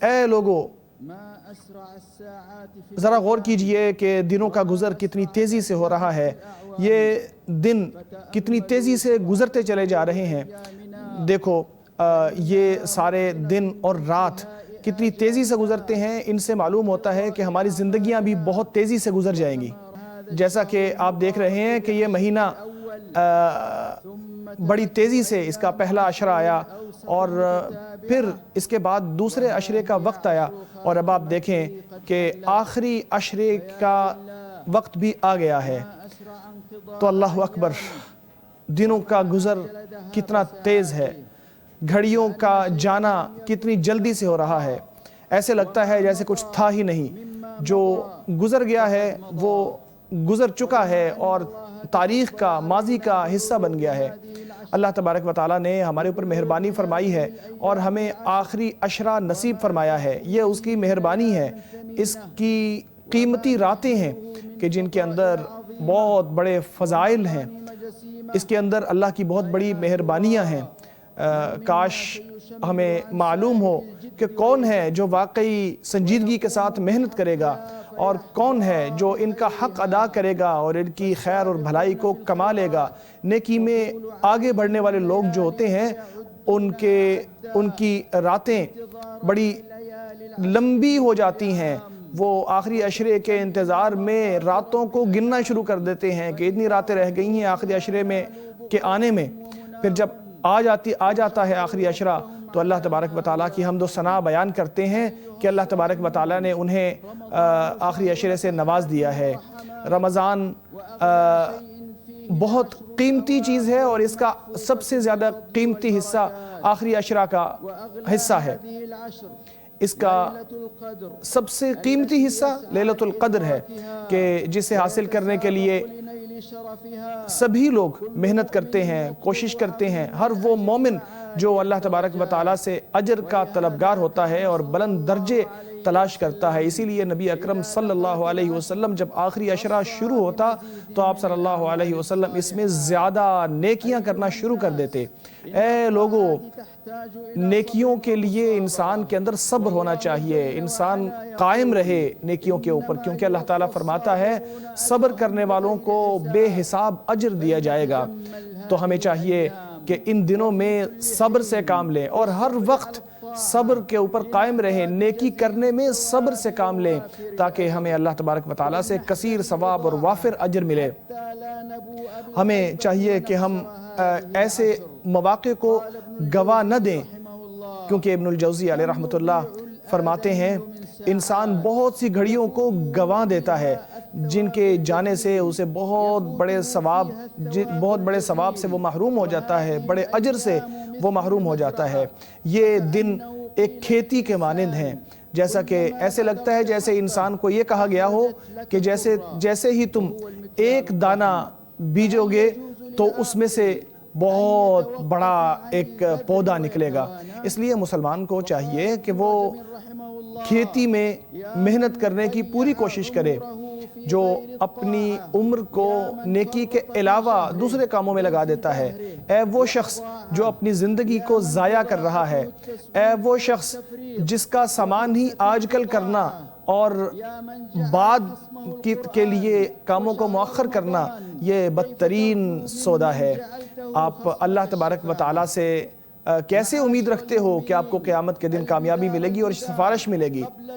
اے لوگو، ذرا غور کیجئے کہ دنوں کا گزر کتنی تیزی سے ہو رہا ہے۔ یہ دن کتنی تیزی سے گزرتے چلے جا رہے ہیں۔ دیکھو یہ سارے دن اور رات کتنی تیزی سے گزرتے ہیں، ان سے معلوم ہوتا ہے کہ ہماری زندگیاں بھی بہت تیزی سے گزر جائیں گی۔ جیسا کہ آپ دیکھ رہے ہیں کہ یہ مہینہ بڑی تیزی سے اس کا پہلا عشرہ آیا اور پھر اس کے بعد دوسرے عشرے کا وقت آیا، اور اب آپ دیکھیں کہ آخری عشرے کا وقت بھی آ گیا ہے۔ تو اللہ اکبر، دنوں کا گزر کتنا تیز ہے، گھڑیوں کا جانا کتنی جلدی سے ہو رہا ہے۔ ایسے لگتا ہے جیسے کچھ تھا ہی نہیں، جو گزر گیا ہے وہ گزر چکا ہے اور تاریخ کا، ماضی کا حصہ بن گیا ہے۔ اللہ تبارک و تعالیٰ نے ہمارے اوپر مہربانی فرمائی ہے اور ہمیں آخری عشرہ نصیب فرمایا ہے۔ یہ اس کی مہربانی ہے، اس کی قیمتی راتیں ہیں کہ جن کے اندر بہت بڑے فضائل ہیں، اس کے اندر اللہ کی بہت بڑی مہربانیاں ہیں۔ کاش ہمیں معلوم ہو کہ کون ہے جو واقعی سنجیدگی کے ساتھ محنت کرے گا اور کون ہے جو ان کا حق ادا کرے گا اور ان کی خیر اور بھلائی کو کما لے گا۔ نیکی میں آگے بڑھنے والے لوگ جو ہوتے ہیں ان کی راتیں بڑی لمبی ہو جاتی ہیں۔ وہ آخری عشرے کے انتظار میں راتوں کو گننا شروع کر دیتے ہیں کہ اتنی راتیں رہ گئی ہیں آخری عشرے میں کے آنے میں۔ پھر جب آ جاتا ہے آخری عشرہ تو اللہ تبارک و تعالیٰ کی حمد و ثنا بیان کرتے ہیں کہ اللہ تبارک و تعالیٰ نے انہیں آخری عشرے سے نواز دیا ہے۔ رمضان بہت قیمتی چیز ہے اور اس کا سب سے زیادہ قیمتی حصہ آخری عشرہ کا حصہ ہے۔ اس کا سب سے قیمتی حصہ لیلۃ القدر ہے کہ جسے حاصل کرنے کے لیے سبھی لوگ محنت کرتے ہیں، کوشش کرتے ہیں۔ ہر وہ مومن جو اللہ تبارک و تعالیٰ سے اجر کا طلبگار ہوتا ہے اور بلند درجے تلاش کرتا ہے، اسی لیے نبی اکرم صلی اللہ علیہ وسلم جب آخری عشرہ شروع ہوتا تو آپ صلی اللہ علیہ وسلم اس میں زیادہ نیکیاں کرنا شروع کر دیتے۔ اے لوگو، نیکیوں کے لیے انسان کے اندر صبر ہونا چاہیے، انسان قائم رہے نیکیوں کے اوپر، کیونکہ اللہ تعالیٰ فرماتا ہے صبر کرنے والوں کو بے حساب اجر دیا جائے گا۔ تو ہمیں چاہیے کہ ان دنوں میں صبر سے کام لیں اور ہر وقت صبر کے اوپر قائم رہیں، نیکی کرنے میں صبر سے کام لیں تاکہ ہمیں اللہ تبارک و تعالیٰ سے کثیر ثواب اور وافر اجر ملے۔ ہمیں چاہیے کہ ہم ایسے مواقع کو گوا نہ دیں، کیونکہ ابن الجوزی علیہ رحمۃ اللہ فرماتے ہیں انسان بہت سی گھڑیوں کو گواں دیتا ہے جن کے جانے سے اسے بہت بڑے ثواب سے وہ محروم ہو جاتا ہے، بڑے اجر سے وہ محروم ہو جاتا ہے۔ یہ دن ایک کھیتی کے مانند ہیں، جیسا کہ ایسے لگتا ہے جیسے انسان کو یہ کہا گیا ہو کہ جیسے ہی تم ایک دانہ بیجو گے تو اس میں سے بہت بڑا ایک پودا نکلے گا۔ اس لیے مسلمان کو چاہیے کہ وہ کھیتی میں محنت کرنے کی پوری کوشش کرے، جو اپنی عمر کو نیکی کے علاوہ دوسرے کاموں میں لگا دیتا ہے۔ اے وہ شخص جو اپنی زندگی کو ضائع کر رہا ہے، اے وہ شخص جس کا سامان ہی آج کل کرنا اور بعد کے لیے کاموں کو مؤخر کرنا یہ بدترین سودا ہے۔ آپ اللہ تبارک و تعالیٰ سے کیسے امید رکھتے ہو کہ آپ کو قیامت کے دن کامیابی ملے گی اور سفارش ملے گی؟